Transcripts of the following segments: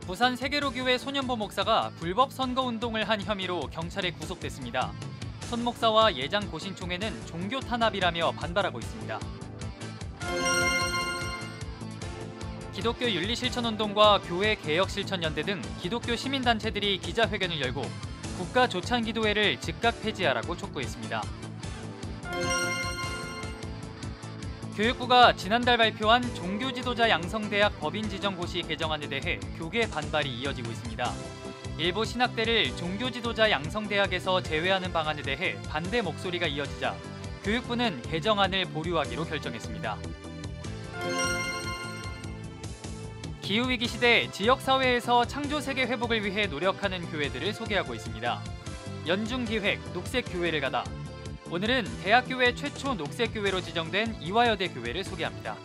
부산 세계로교회 손연보 목사가 불법 선거운동을 한 혐의로 경찰에 구속됐습니다. 손 목사와 예장 고신총회는 종교 탄압이라며 반발하고 있습니다. 기독교 윤리실천운동과 교회개혁실천연대 등 기독교 시민단체들이 기자회견을 열고 국가조찬기도회를 즉각 폐지하라고 촉구했습니다. 교육부가 지난달 발표한 종교지도자 양성대학 법인지정고시 개정안에 대해 교계 반발이 이어지고 있습니다. 일부 신학대를 종교지도자 양성대학에서 제외하는 방안에 대해 반대 목소리가 이어지자 교육부는 개정안을 보류하기로 결정했습니다. 기후위기 시대 지역사회에서 창조세계 회복을 위해 노력하는 교회들을 소개하고 있습니다. 연중기획 녹색교회를 가다. 오늘은 대학교회 최초 녹색교회로 지정된 이화여대 교회를 소개합니다.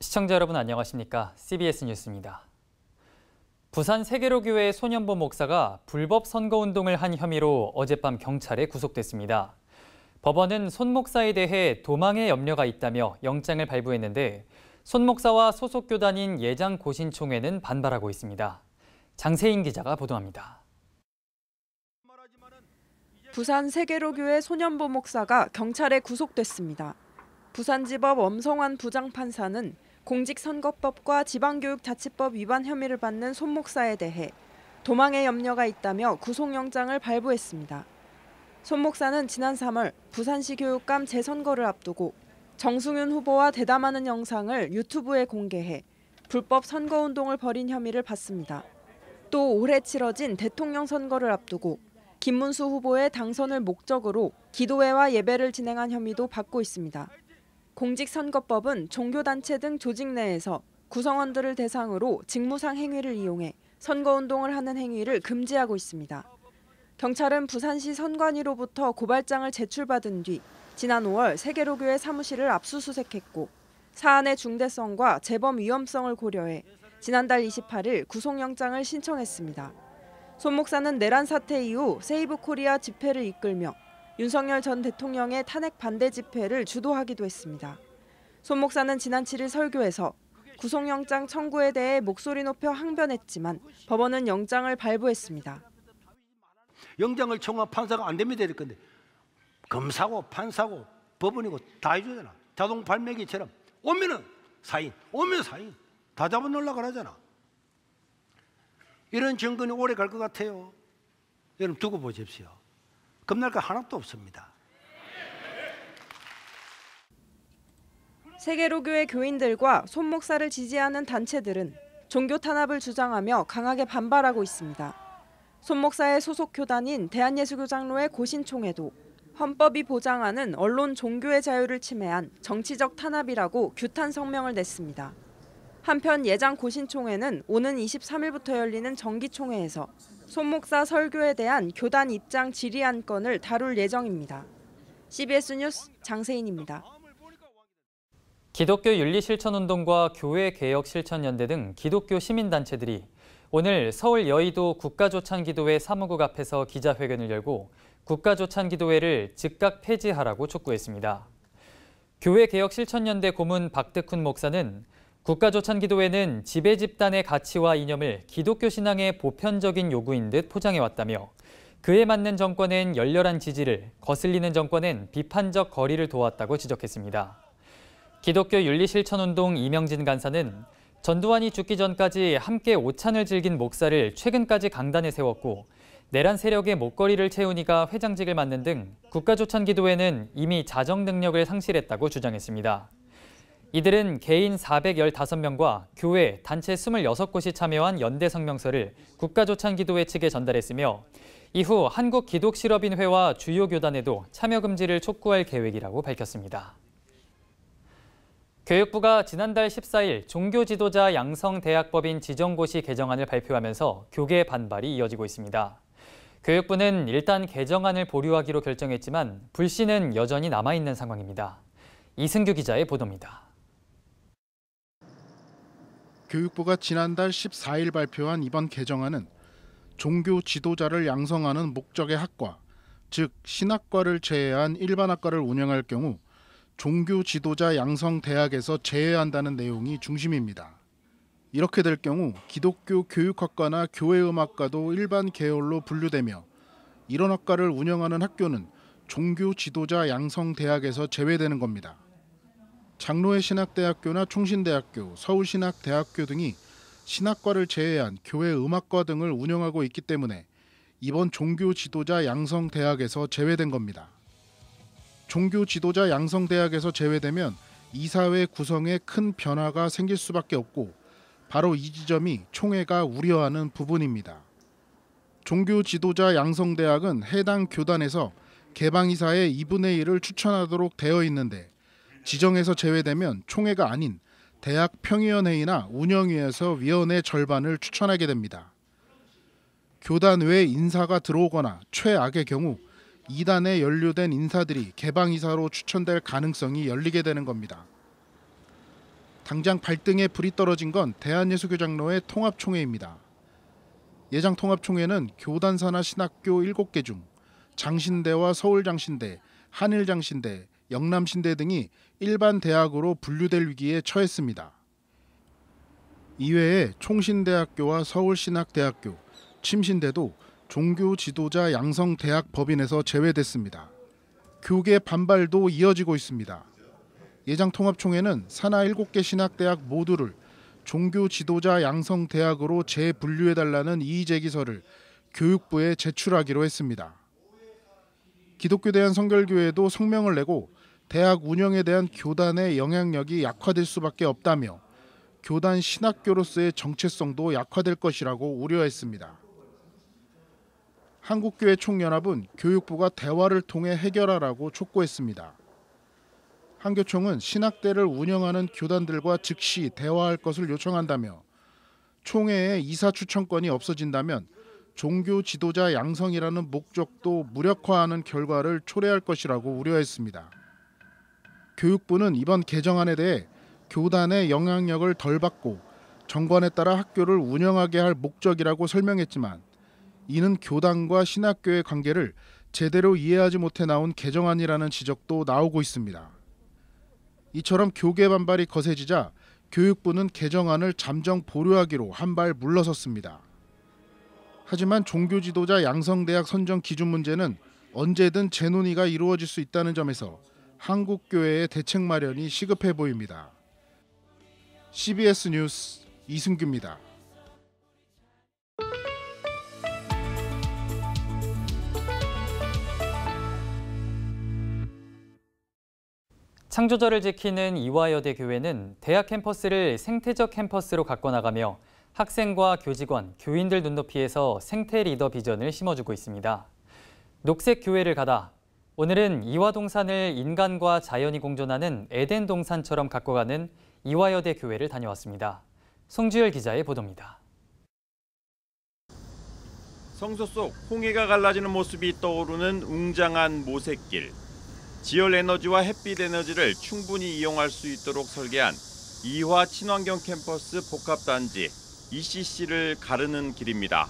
시청자 여러분 안녕하십니까? CBS 뉴스입니다. 부산 세계로교회 손연보 목사가 불법 선거운동을 한 혐의로 어젯밤 경찰에 구속됐습니다. 법원은 손 목사에 대해 도망의 염려가 있다며 영장을 발부했는데 손 목사와 소속 교단인 예장 고신총회는 반발하고 있습니다. 장세인 기자가 보도합니다. 부산 세계로교회 손연보 목사가 경찰에 구속됐습니다. 부산지법 엄성환 부장판사는 공직선거법과 지방교육자치법 위반 혐의를 받는 손 목사에 대해 도망의 염려가 있다며 구속영장을 발부했습니다. 손 목사는 지난 3월 부산시 교육감 재선거를 앞두고 정승윤 후보와 대담하는 영상을 유튜브에 공개해 불법 선거운동을 벌인 혐의를 받습니다. 또 올해 치러진 대통령 선거를 앞두고 김문수 후보의 당선을 목적으로 기도회와 예배를 진행한 혐의도 받고 있습니다. 공직선거법은 종교단체 등 조직 내에서 구성원들을 대상으로 직무상 행위를 이용해 선거운동을 하는 행위를 금지하고 있습니다. 경찰은 부산시 선관위로부터 고발장을 제출받은 뒤 지난 5월 세계로교회 사무실을 압수수색했고 사안의 중대성과 재범 위험성을 고려해 지난달 28일 구속영장을 신청했습니다. 손 목사는 내란 사태 이후 세이브 코리아 집회를 이끌며 윤석열 전 대통령의 탄핵 반대 집회를 주도하기도 했습니다. 손 목사는 지난 7일 설교에서 구속영장 청구에 대해 목소리 높여 항변했지만 법원은 영장을 발부했습니다. 영장을 청구한 판사가 안 됩니다 될 건데 검사고 판사고 법원이고 다 해주잖아. 자동 발매기처럼 오면은 사인, 오면 사인 다 잡아놓으려고 그러잖아. 이런 정권이 오래 갈 것 같아요. 여러분 두고 보십시오. 겁날 거 하나도 없습니다. 세계로교회 교인들과 손 목사를 지지하는 단체들은 종교 탄압을 주장하며 강하게 반발하고 있습니다. 손 목사의 소속 교단인 대한예수교장로의 고신총회도 헌법이 보장하는 언론 종교의 자유를 침해한 정치적 탄압이라고 규탄 성명을 냈습니다. 한편 예장 고신총회는 오는 23일부터 열리는 정기총회에서 손 목사 설교에 대한 교단 입장 질의 건을 다룰 예정입니다. CBS 뉴스 장세인입니다. 기독교 윤리실천운동과 교회개혁실천연대 등 기독교 시민단체들이 오늘 서울 여의도 국가조찬기도회 사무국 앞에서 기자회견을 열고 국가조찬기도회를 즉각 폐지하라고 촉구했습니다. 교회개혁실천연대 고문 박덕훈 목사는 국가조찬기도회는 지배집단의 가치와 이념을 기독교 신앙의 보편적인 요구인 듯 포장해왔다며 그에 맞는 정권엔 열렬한 지지를, 거슬리는 정권엔 비판적 거리를 둬왔다고 지적했습니다. 기독교 윤리실천운동 이명진 간사는 전두환이 죽기 전까지 함께 오찬을 즐긴 목사를 최근까지 강단에 세웠고 내란 세력의 목걸이를 채우니가 회장직을 맡는 등 국가조찬기도회는 이미 자정 능력을 상실했다고 주장했습니다. 이들은 개인 415명과 교회, 단체 26곳이 참여한 연대 성명서를 국가조찬기도회 측에 전달했으며 이후 한국기독실업인회와 주요 교단에도 참여 금지를 촉구할 계획이라고 밝혔습니다. 교육부가 지난달 14일 종교지도자 양성대학법인 지정고시 개정안을 발표하면서 교계 반발이 이어지고 있습니다. 교육부는 일단 개정안을 보류하기로 결정했지만 불씨는 여전히 남아있는 상황입니다. 이승규 기자의 보도입니다. 교육부가 지난달 14일 발표한 이번 개정안은 종교 지도자를 양성하는 목적의 학과, 즉 신학과를 제외한 일반 학과를 운영할 경우 종교 지도자 양성 대학에서 제외한다는 내용이 중심입니다. 이렇게 될 경우 기독교 교육학과나 교회음악과도 일반 계열로 분류되며 이런 학과를 운영하는 학교는 종교 지도자 양성대학에서 제외되는 겁니다. 장로회 신학대학교나 총신대학교, 서울신학대학교 등이 신학과를 제외한 교회 음악과 등을 운영하고 있기 때문에 이번 종교 지도자 양성대학에서 제외된 겁니다. 종교 지도자 양성대학에서 제외되면 이사회 구성에 큰 변화가 생길 수밖에 없고 바로 이 지점이 총회가 우려하는 부분입니다. 종교 지도자 양성대학은 해당 교단에서 개방이사의 2분의 1을 추천하도록 되어 있는데 지정에서 제외되면 총회가 아닌 대학 평의원회의나 운영위에서 위원회 절반을 추천하게 됩니다. 교단 외 인사가 들어오거나 최악의 경우 이단에 연루된 인사들이 개방이사로 추천될 가능성이 열리게 되는 겁니다. 당장 발등에 불이 떨어진 건 대한예수교장로회 통합총회입니다. 예장 통합총회는 교단사나 신학교 7개 중 장신대와 서울장신대, 한일장신대, 영남신대 등이 일반 대학으로 분류될 위기에 처했습니다. 이외에 총신대학교와 서울신학대학교, 침신대도 종교 지도자 양성대학 법인에서 제외됐습니다. 교계 반발도 이어지고 있습니다. 예장 통합총회는 산하 7개 신학대학 모두를 종교 지도자 양성대학으로 재분류해달라는 이의제기서를 교육부에 제출하기로 했습니다. 기독교 대한성결교회도 성명을 내고 대학 운영에 대한 교단의 영향력이 약화될 수밖에 없다며 교단 신학교로서의 정체성도 약화될 것이라고 우려했습니다. 한국교회 총연합은 교육부가 대화를 통해 해결하라고 촉구했습니다. 한교총은 신학대를 운영하는 교단들과 즉시 대화할 것을 요청한다며 총회에 이사 추천권이 없어진다면 종교 지도자 양성이라는 목적도 무력화하는 결과를 초래할 것이라고 우려했습니다. 교육부는 이번 개정안에 대해 교단의 영향력을 덜 받고 정관에 따라 학교를 운영하게 할 목적이라고 설명했지만 이는 교단과 신학교의 관계를 제대로 이해하지 못해 나온 개정안이라는 지적도 나오고 있습니다. 이처럼 교계 반발이 거세지자 교육부는 개정안을 잠정 보류하기로 한 발 물러섰습니다. 하지만 종교 지도자 양성대학 선정 기준 문제는 언제든 재논의가 이루어질 수 있다는 점에서 한국교회의 대책 마련이 시급해 보입니다. CBS 뉴스 이승규입니다. 창조절을 지키는 이화여대 교회는 대학 캠퍼스를 생태적 캠퍼스로 가꿔나가며 학생과 교직원, 교인들 눈높이에서 생태 리더 비전을 심어주고 있습니다. 녹색 교회를 가다. 오늘은 이화동산을 인간과 자연이 공존하는 에덴 동산처럼 가꿔가는 이화여대 교회를 다녀왔습니다. 송주열 기자의 보도입니다. 성소 속 홍해가 갈라지는 모습이 떠오르는 웅장한 모색길. 지열 에너지와 햇빛 에너지를 충분히 이용할 수 있도록 설계한 이화 친환경 캠퍼스 복합단지 ECC를 가르는 길입니다.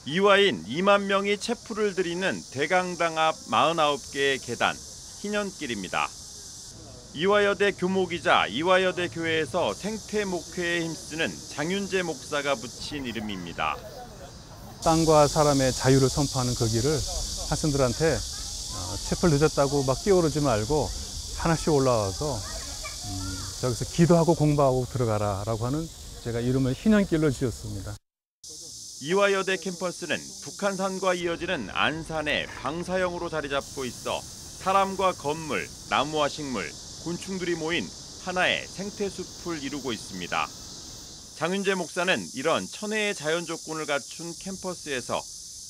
이화인 2만 명이 채플을 드리는 대강당 앞 49개의 계단, 희년길입니다. 이화여대 교목이자 이화여대 교회에서 생태 목회에 힘쓰는 장윤재 목사가 붙인 이름입니다. 땅과 사람의 자유를 선포하는 그 길을 학생들한테 채플 늦었다고 막 뛰어오르지 말고 하나씩 올라와서 저기서 기도하고 공부하고 들어가라라고 하는 제가 이름을 희년길로 지었습니다. 이화여대 캠퍼스는 북한산과 이어지는 안산의 방사형으로 자리 잡고 있어 사람과 건물, 나무와 식물, 곤충들이 모인 하나의 생태숲을 이루고 있습니다. 장윤재 목사는 이런 천혜의 자연 조건을 갖춘 캠퍼스에서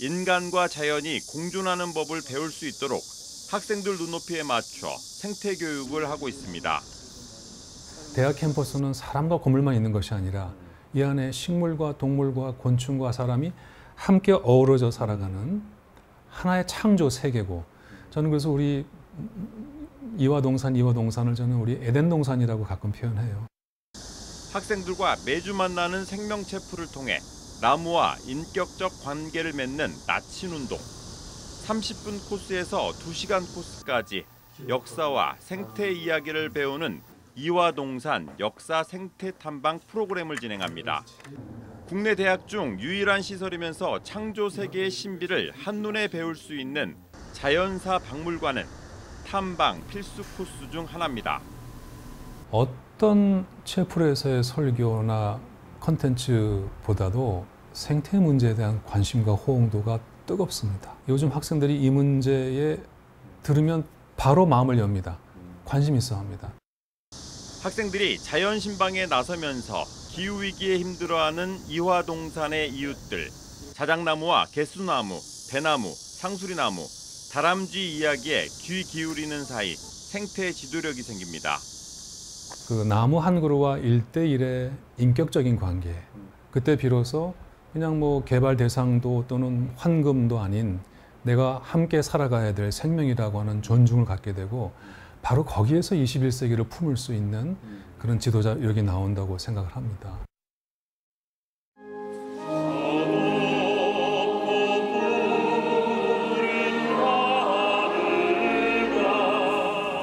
인간과 자연이 공존하는 법을 배울 수 있도록 학생들 눈높이에 맞춰 생태 교육을 하고 있습니다. 대학 캠퍼스는 사람과 건물만 있는 것이 아니라 이 안에 식물과 동물과 곤충과 사람이 함께 어우러져 살아가는 하나의 창조 세계고, 저는 그래서 우리 이화동산을 저는 우리 에덴 동산이라고 가끔 표현해요. 학생들과 매주 만나는 생명체풀을 통해 나무와 인격적 관계를 맺는 나친 운동. 30분 코스에서 2시간 코스까지 역사와 생태 이야기를 배우는 이화동산 역사 생태 탐방 프로그램을 진행합니다. 국내 대학 중 유일한 시설이면서 창조 세계의 신비를 한눈에 배울 수 있는 자연사 박물관은 탐방 필수 코스 중 하나입니다. 어떤 체프로에서의 설교나 컨텐츠보다도 생태 문제에 대한 관심과 호응도가 뜨겁습니다. 요즘 학생들이 이 문제에 들으면 바로 마음을 엽니다. 관심 있어 합니다. 학생들이 자연 신방에 나서면서 기후위기에 힘들어하는 이화동산의 이웃들, 자작나무와 개수나무, 대나무, 상수리나무, 다람쥐 이야기에 귀 기울이는 사이 생태 지도력이 생깁니다. 그 나무 한 그루와 1대1의 인격적인 관계, 그때 비로소 그냥 뭐 개발 대상도 또는 환금도 아닌 내가 함께 살아가야 될 생명이라고 하는 존중을 갖게 되고 바로 거기에서 21세기를 품을 수 있는 그런 지도자력이 나온다고 생각을 합니다.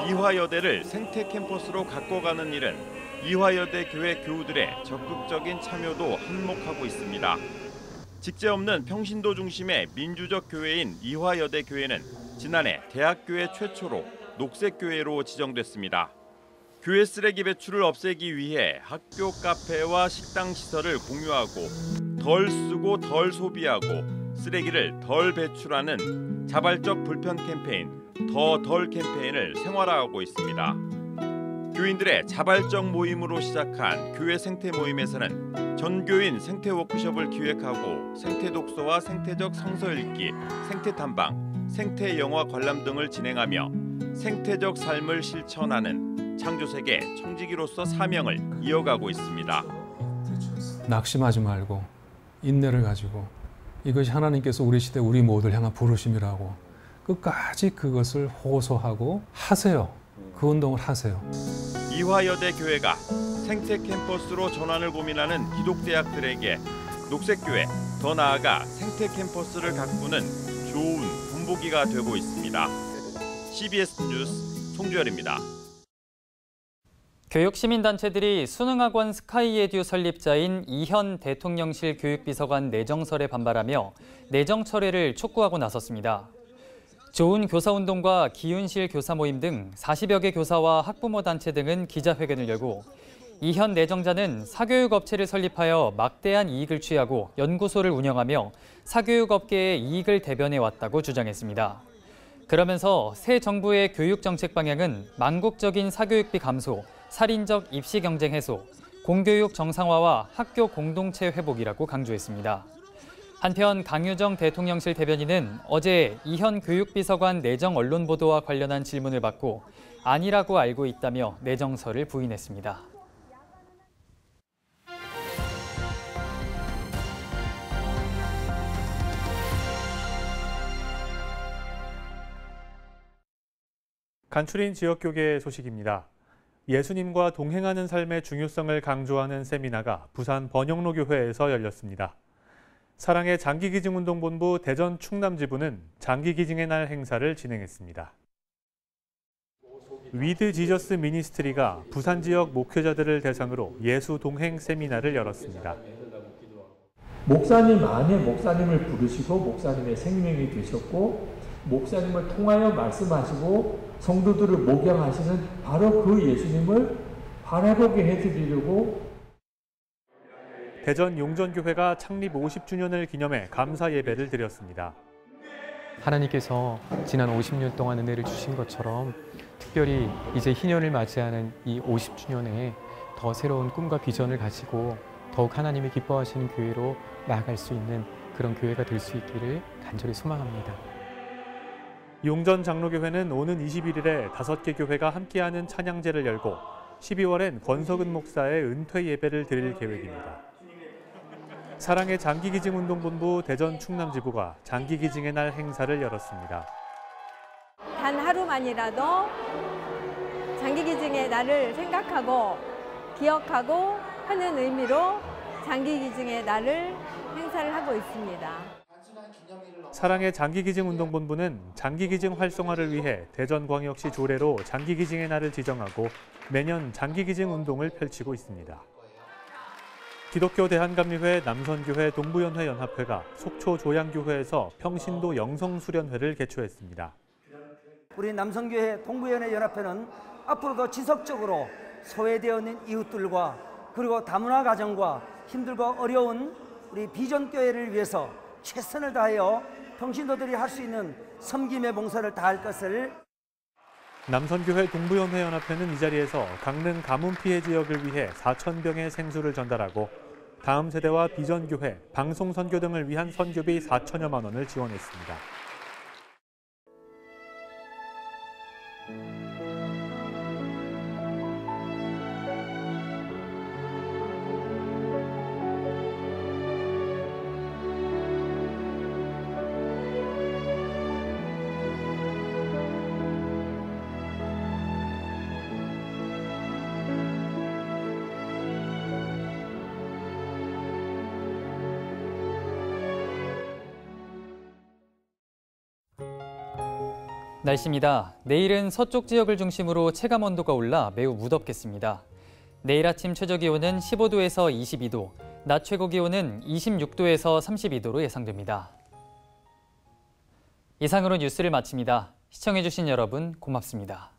이화여대를 생태 캠퍼스로 가꿔가는 일은 이화여대 교회 교우들의 적극적인 참여도 한몫하고 있습니다. 직제 없는 평신도 중심의 민주적 교회인 이화여대 교회는 지난해 대학교회 최초로 녹색교회로 지정됐습니다. 교회 쓰레기 배출을 없애기 위해 학교 카페와 식당 시설을 공유하고 덜 쓰고 덜 소비하고 쓰레기를 덜 배출하는 자발적 불편 캠페인 더 덜 캠페인을 생활화하고 있습니다. 교인들의 자발적 모임으로 시작한 교회 생태 모임에서는 전교인 생태 워크숍을 기획하고 생태 독서와 생태적 성서 읽기, 생태 탐방, 생태 영화 관람 등을 진행하며 생태적 삶을 실천하는 창조세계 청지기로서 사명을 이어가고 있습니다. 낙심하지 말고 인내를 가지고 이것이 하나님께서 우리 시대 우리 모두를 향한 부르심이라고 끝까지 그것을 호소하고 하세요. 그 운동을 하세요. 이화여대 교회가 생태 캠퍼스로 전환을 고민하는 기독대학들에게 녹색교회, 더 나아가 생태 캠퍼스를 가꾸는 좋은 본보기가 되고 있습니다. CBS 뉴스 송주열입니다. 교육시민단체들이 수능학원 스카이에듀 설립자인 이현 대통령실 교육비서관 내정설에 반발하며 내정 철회를 촉구하고 나섰습니다. 좋은 교사운동과 기윤실 교사 모임 등 40여 개 교사와 학부모 단체 등은 기자회견을 열고 이현 내정자는 사교육업체를 설립하여 막대한 이익을 취하고 연구소를 운영하며 사교육업계의 이익을 대변해왔다고 주장했습니다. 그러면서 새 정부의 교육정책 방향은 망국적인 사교육비 감소, 살인적 입시 경쟁 해소, 공교육 정상화와 학교 공동체 회복이라고 강조했습니다. 한편 강유정 대통령실 대변인은 어제 이현 교육비서관 내정 언론 보도와 관련한 질문을 받고 아니라고 알고 있다며 내정설을 부인했습니다. 간추린 지역교계 소식입니다. 예수님과 동행하는 삶의 중요성을 강조하는 세미나가 부산 번영로교회에서 열렸습니다. 사랑의 장기기증운동본부 대전 충남지부는 장기기증의 날 행사를 진행했습니다. 위드 지저스 미니스트리가 부산 지역 목회자들을 대상으로 예수 동행 세미나를 열었습니다. 목사님 안에 목사님을 부르시고 목사님의 생명이 되셨고 목사님을 통하여 말씀하시고 성도들을 목양하시는 바로 그 예수님을 바라보게 해드리려고 대전 용전교회가 창립 50주년을 기념해 감사 예배를 드렸습니다. 하나님께서 지난 50년 동안 은혜를 주신 것처럼 특별히 이제 희년을 맞이하는 이 50주년에 더 새로운 꿈과 비전을 가지고 더욱 하나님이 기뻐하시는 교회로 나아갈 수 있는 그런 교회가 될 수 있기를 간절히 소망합니다. 용전 장로교회는 오는 21일에 5개 교회가 함께하는 찬양제를 열고 12월엔 권석은 목사의 은퇴 예배를 드릴 계획입니다. 사랑의 장기기증운동본부 대전 충남지부가 장기기증의 날 행사를 열었습니다. 단 하루만이라도 장기기증의 날을 생각하고 기억하고 하는 의미로 장기기증의 날을 행사를 하고 있습니다. 사랑의 장기기증운동본부는 장기기증 활성화를 위해 대전광역시 조례로 장기기증의 날을 지정하고 매년 장기기증 운동을 펼치고 있습니다. 기독교 대한감리회, 남선교회, 동부연회 연합회가 속초 조양교회에서 평신도 영성수련회를 개최했습니다. 우리 남선교회, 동부연회 연합회는 앞으로도 지속적으로 소외되어 있는 이웃들과 그리고 다문화 가정과 힘들고 어려운 우리 비전교회를 위해서 최선을 다하여 평신도들이 할 수 있는 섬김의 봉사를 다할 것을. 남선교회 동부연회 연합회는 이 자리에서 강릉 가뭄 피해 지역을 위해 4,000병의 생수를 전달하고 다음 세대와 비전교회, 방송선교 등을 위한 선교비 4천여만 원을 지원했습니다. 날씨입니다. 내일은 서쪽 지역을 중심으로 체감 온도가 올라 매우 무덥겠습니다. 내일 아침 최저 기온은 15도에서 22도, 낮 최고 기온은 26도에서 32도로 예상됩니다. 이상으로 뉴스를 마칩니다. 시청해주신 여러분 고맙습니다.